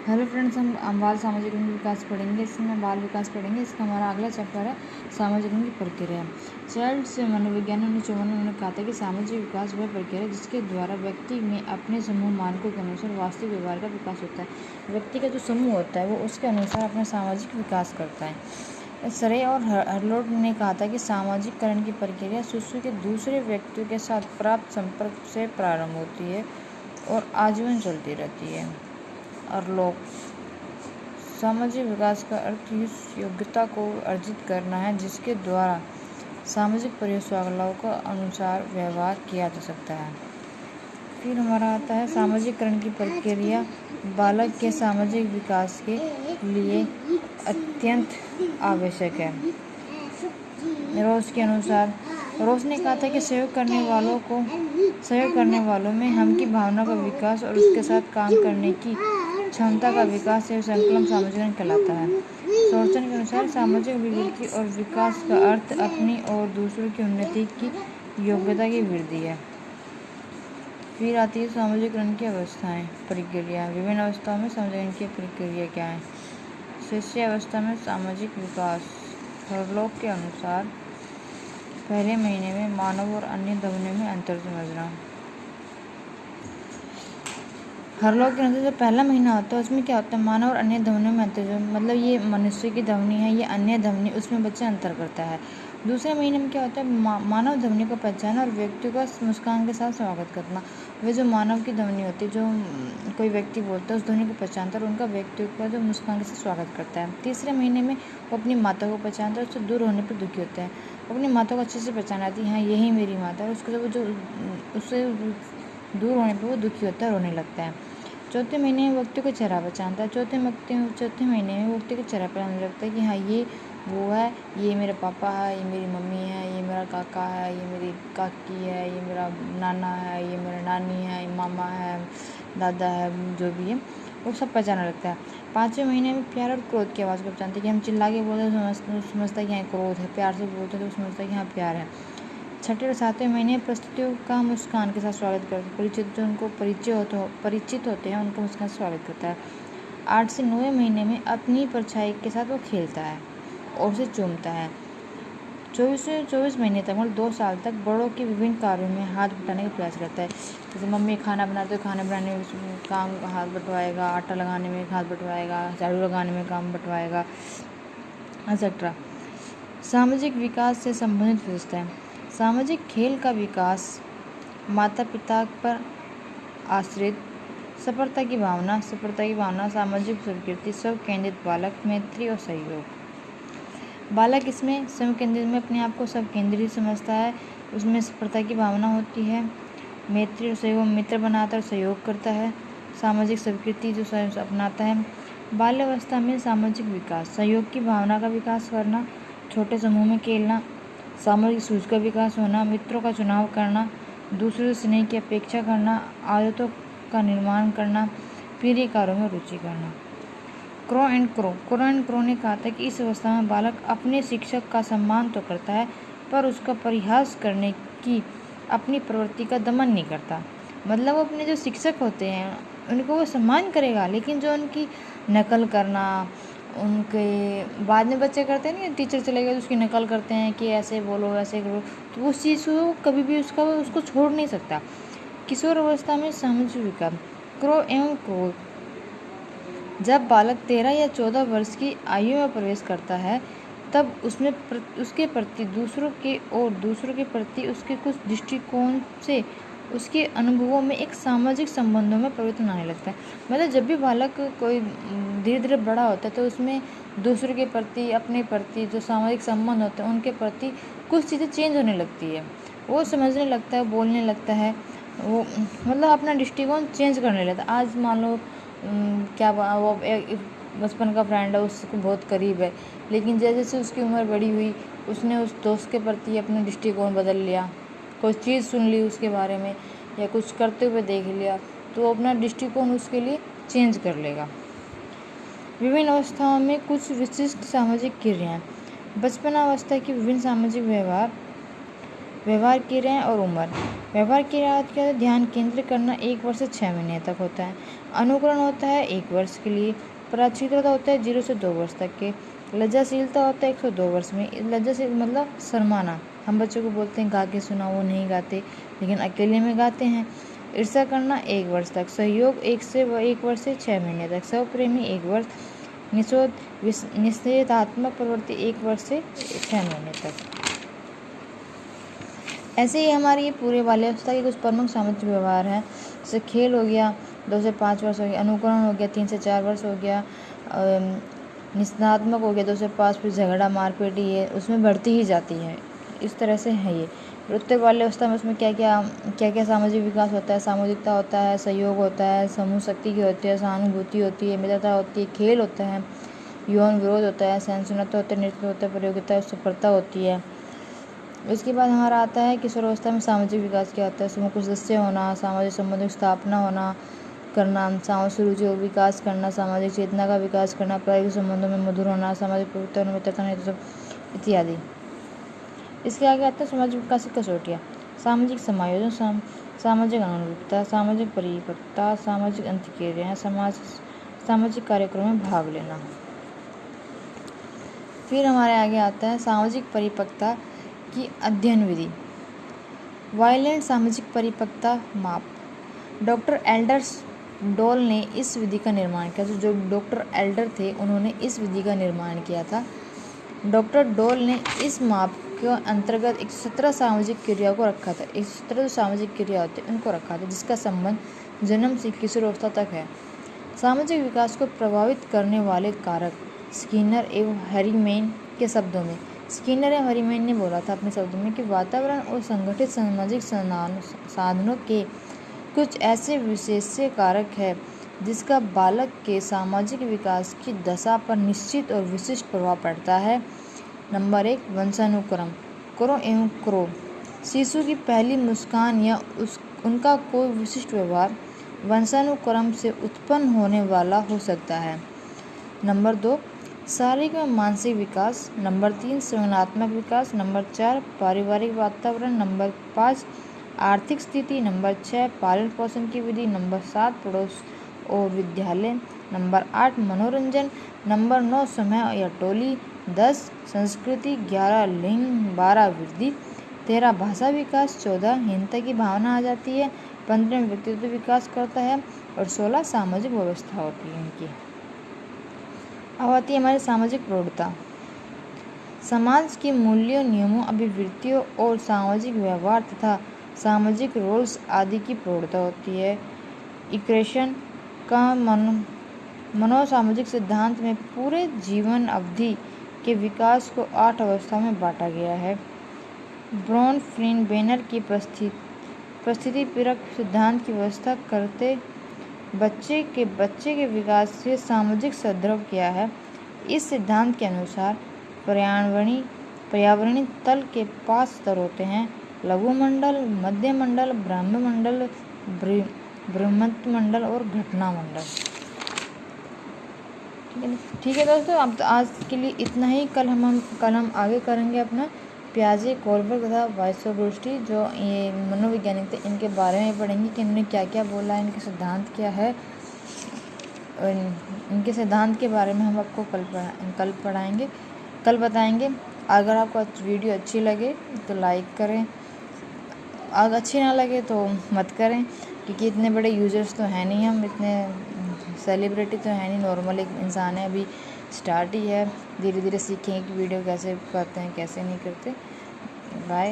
Hello friends, हम बाल सामाजिक लिंग विकास पढ़ेंगे। इसमें बाल विकास पढ़ेंगे। इसका हमारा अगला चैप्टर है सामाजिक लिंग की प्रक्रिया। चाइल्ड से मनोविज्ञान 1954 में उन्होंने कहा था कि सामाजिक विकास वह प्रक्रिया है जिसके द्वारा व्यक्ति में अपने समूह मानकों के अनुसार वास्तविक व्यवहार का विकास होता है। व्यक्ति का जो समूह होता है वो उसके अनुसार अपना सामाजिक विकास करता है। सरे और हरलोट ने कहा था कि सामाजिककरण की प्रक्रिया शिशु के दूसरे व्यक्तियों के साथ प्राप्त संपर्क से प्रारंभ होती है और आजीवन चलती रहती है। और लोग सामाजिक विकास का अर्थ उस योग्यता को अर्जित करना है जिसके द्वारा सामाजिक परियोजनाओं के अनुसार व्यवहार किया जा सकता है। फिर हमारा आता है सामाजिककरण की प्रक्रिया बालक के सामाजिक विकास के लिए अत्यंत आवश्यक है। रोज के अनुसार रोज ने कहा था कि सहयोग करने वालों में हम की भावना का विकास और उसके साथ काम करने की क्षमता का विकास एवं संकलन सामाजिकरण कहलाता है। सोर्सन के अनुसार सामाजिक अभिवृद्धि और विकास का अर्थ अपनी और दूसरों की उन्नति की योग्यता की वृद्धि है। फिर आती है सामाजिकरण की अवस्थाएं प्रक्रिया। विभिन्न अवस्थाओं में सामाजिकरण की प्रक्रिया क्या है। शिशु अवस्था में सामाजिक विकास हरलोक के अनुसार पहले महीने में मानव और अन्य धमनियों में अंतर समझना। हरलोक के अनुसार जो पहला महीना होता है उसमें क्या होता है, मानव और अन्य ध्वनियों में अंतर, मतलब ये मनुष्य की ध्वनि है, ये अन्य ध्वनि, उसमें बच्चा अंतर करता है। दूसरे महीने में क्या होता है, मानव ध्वनि को पहचाना और व्यक्ति का मुस्कान के साथ स्वागत करना। वे जो मानव की ध्वनि होती है, जो कोई व्यक्ति बोलता है उस ध्वनि को पहचानता है और उनका व्यक्ति का जो मुस्कान के साथ स्वागत करता है। तीसरे महीने में वो अपनी माता को पहचानता है, उससे दूर होने पर दुखी होता है, अपनी माता को अच्छे से पहचान आती है, हाँ यही मेरी माता है, उसके वो जो उससे दूर होने पर वो दुखी होता है, रोने लगता है। चौथे महीने में व्यक्ति को चेहरा पहचानता है। चौथे महीने में व्यक्ति को चेहरा पहचानने लगता है कि हाँ ये वो है, ये मेरा पापा है, ये मेरी मम्मी है, ये मेरा काका है, ये मेरी काकी है, ये मेरा नाना है, ये मेरा नानी है, ये मामा है, दादा है, जो भी है वो सब पहचानने लगता है। 5वें महीने में प्यार और क्रोध की आवाज़ को पहचानते हैं कि हम चिल्ला के बोलते हैं तो समझता है कि हाँ क्रोध है, प्यार से बोलते हैं तो समझता है कि हाँ प्यार है। 6वें और 7वें महीने प्रस्तुतियों का मुस्कान के साथ स्वागत करते हैं। परिचित जो उनको परिचित होते हैं उनको मुस्कान से स्वागत करता है। 8 से 9वें महीने में अपनी परछाई के साथ वो खेलता है और उसे चूमता है। 24 से 24 महीने तक मतलब 2 साल तक बड़ों के विभिन्न कार्यों में हाथ बटाने का प्रयास करता है। जैसे मम्मी खाना बनाते हो, खाना बनाने में काम हाथ बटवाएगा, आटा लगाने में हाथ बटवाएगा, झाड़ू लगाने में काम बटवाएगा, एक्सेट्रा। सामाजिक विकास से संबंधित व्यवस्था है। सामाजिक खेल का विकास माता पिता पर आश्रित सफलता की भावना, सामाजिक स्वीकृति, स्व केंद्रित बालक, मैत्री और सहयोग। बालक इसमें स्व केंद्रित में अपने आप को सब केंद्रित समझता है, उसमें सफलता की भावना होती है। मैत्री और सहयोग, मित्र बनाता और सहयोग करता है। सामाजिक स्वीकृति जो अपनाता है। बाल्यावस्था में सामाजिक विकास, सहयोग की भावना का विकास करना, छोटे समूह में खेलना, सामाजिक सूझ का विकास होना, मित्रों का चुनाव करना, दूसरों से स्नेह की अपेक्षा करना, आदतों का निर्माण करना, प्रिय कार्यों में रुचि करना। क्रो एंड क्रो ने कहा था कि इस अवस्था में बालक अपने शिक्षक का सम्मान तो करता है पर उसका परिहास करने की अपनी प्रवृत्ति का दमन नहीं करता। मतलब वो अपने जो शिक्षक होते हैं उनको वो सम्मान करेगा, लेकिन जो उनकी नकल करना, उनके बाद में बच्चे करते हैं ना, टीचर चले गए तो उसकी नकल करते हैं कि ऐसे बोलो ऐसे करो, तो उस चीज़ को कभी भी उसको छोड़ नहीं सकता। किशोर अवस्था में सामाजिक विकास, क्रो एवं क्रोध। जब बालक 13 या 14 वर्ष की आयु में प्रवेश करता है तब उसमें उसके प्रति दूसरों के प्रति उसके कुछ दृष्टिकोण से उसके अनुभवों में एक सामाजिक संबंधों में परिवर्तन आने लगता है। मतलब जब भी बालक कोई धीरे धीरे बड़ा होता है तो उसमें दूसरों के प्रति, अपने प्रति जो सामाजिक संबंध होते हैं उनके प्रति कुछ चीज़ें चेंज होने लगती है। वो समझने लगता है, बोलने लगता है, वो मतलब अपना दृष्टिकोण चेंज करने लगता है। आज मान लो वो बचपन का फ्रेंड है, उसको बहुत करीब है, लेकिन जैसे जैसे उसकी उम्र बड़ी हुई उसने उस दोस्त के प्रति अपना दृष्टिकोण बदल लिया, कोई चीज़ सुन ली उसके बारे में या कुछ करते हुए देख लिया तो वो अपना दृष्टिकोण उसके लिए चेंज कर लेगा। विभिन्न अवस्थाओं में कुछ विशिष्ट सामाजिक क्रियाएं। बचपनावस्था की विभिन्न सामाजिक व्यवहार। व्यवहार क्रियाएं और उम्र। व्यवहार क्रिया क्या है? ध्यान केंद्रित करना 1 वर्ष से 6 महीने तक होता है। अनुकरण होता है 1 वर्ष के लिए। पराचित्रता होता है 0 से 2 वर्ष तक के। लज्जाशीलता होता है 102 वर्ष में। लज्जाशील मतलब शर्माना। हम बच्चों को बोलते हैं गा के सुना, वो नहीं गाते लेकिन अकेले में गाते हैं। ईर्ष्या करना 1 वर्ष तक। सहयोग 1 वर्ष से 6 महीने तक। स्वप्रेमी 1 वर्ष। निषेधात्मक प्रवृत्ति 1 वर्ष से 6 महीने तक। ऐसे ही हमारी ये पूरे बाल्यावस्था के कुछ प्रमुख सामाजिक व्यवहार हैं। जैसे खेल हो गया 2 से 5 वर्ष हो गया। अनुकरण हो गया 3 से 4 वर्ष हो गया। निषेधात्मक हो गया 2 से 5। फिर झगड़ा मारपीट ये उसमें बढ़ती ही जाती है। इस तरह से है ये। उत्तर बाल्यावस्था में उसमें क्या क्या सामाजिक विकास होता है? सामूहिकता होता है, सहयोग होता है, समूह शक्ति की होती है, सहानुभूति होती है, मित्रता होती है, खेल होता है, यौन विरोध होता है, सहिष्णुता होता है, नेतृत्व होता है, प्रतियोगिता सफलता होती है। उसके बाद हमारा आता है किशोरावस्था में सामाजिक विकास क्या होता है? समूह को सदस्य होना, सामाजिक संबंधों की स्थापना होना करना, सामाजिक रुचि और विकास करना, सामाजिक चेतना का विकास करना, प्रायोगिक संबंधों में मधुर होना, सामाजिक प्रवृत्ति और मित्रता नेतृत्व इत्यादि। इसके आगे आता है सामाजिक विकास की कसौटियाँ। सामाजिक समायोजन, सामाजिक अनुरूपता, सामाजिक परिपक्वता, सामाजिक अंतःक्रियाएं, सामाजिक कार्यक्रमों में भाग लेना। फिर हमारे आगे आता है सामाजिक परिपक्वता की अध्ययन विधि। वायलेंट सामाजिक परिपक्वता माप। डॉक्टर एल्डर्स डोल ने इस विधि का निर्माण किया। जो डॉक्टर एल्डर थे उन्होंने इस विधि का निर्माण किया था। डॉक्टर डोल ने इस माप के अंतर्गत 117 सामाजिक क्रियाओं को रखा था। 117 जो सामाजिक क्रिया होते हैं उनको रखा था, जिसका संबंध जन्म से किशोरावस्था तक है। सामाजिक विकास को प्रभावित करने वाले कारक। स्किनर एवं हैरीमैन के शब्दों में, स्किनर एवं हैरीमैन ने बोला था अपने शब्दों में कि वातावरण और संगठित सामाजिक साधनों के कुछ ऐसे विशेष कारक है जिसका बालक के सामाजिक विकास की दशा पर निश्चित और विशिष्ट प्रभाव पड़ता है। नंबर 1, वंशानुक्रम। करो एवं क्रो। शिशु की पहली मुस्कान या उनका कोई विशिष्ट व्यवहार वंशानुक्रम से उत्पन्न होने वाला हो सकता है। नंबर 2, शारीरिक व मानसिक विकास। नंबर 3, संज्ञानात्मक विकास। नंबर 4, पारिवारिक वातावरण। नंबर 5, आर्थिक स्थिति। नंबर 6, पालन पोषण की विधि। नंबर 7, पड़ोस और विद्यालय। नंबर 8, मनोरंजन। नंबर 9, समय या टोली। 10, संस्कृति। 11, लिंग। 12, वृद्धि। 13, भाषा विकास। 14, हीनता की भावना आ जाती है। 15, व्यक्तित्व विकास करता है और 16, सामाजिक व्यवस्था होती है इनकी। अब आती है हमारी सामाजिक प्रौढ़ता। समाज के मूल्यों, नियमों, अभिवृत्तियों और सामाजिक व्यवहार तथा सामाजिक रोल्स आदि की प्रौढ़ता होती है। इक्रेशन का मनोसामाजिक सिद्धांत में पूरे जीवन अवधि के विकास को 8 अवस्था में बांटा गया है। ब्रॉन बेनर की परिस्थितिपरक सिद्धांत की व्यवस्था करते बच्चे के विकास से सामाजिक संदर्भ क्या है। इस सिद्धांत के अनुसार पर्यावरणीय तल के 5 स्तर होते हैं: लघु मंडल, मध्य मंडल, ब्रह्म मंडल, बृहत मंडल और घटना मंडल। ठीक है दोस्तों, अब तो आज के लिए इतना ही। कल हम आगे करेंगे अपना पियाजे, कोलबर्ग तथा वाइसोगोस्की जो ये मनोवैज्ञानिक थे, इनके बारे में पढ़ेंगे कि इन्होंने क्या क्या बोला है, इनके सिद्धांत क्या है। इनके सिद्धांत के बारे में हम आपको कल बताएंगे। अगर आपको वीडियो अच्छी लगे तो लाइक करें, अगर अच्छी ना लगे तो मत करें, क्योंकि इतने बड़े यूजर्स तो हैं नहीं, हम इतने सेलिब्रिटी तो है नहीं, नॉर्मल एक इंसान है, अभी स्टार्ट ही है। धीरे धीरे सीखेंगे कि वीडियो कैसे करते हैं कैसे नहीं करते। बाय।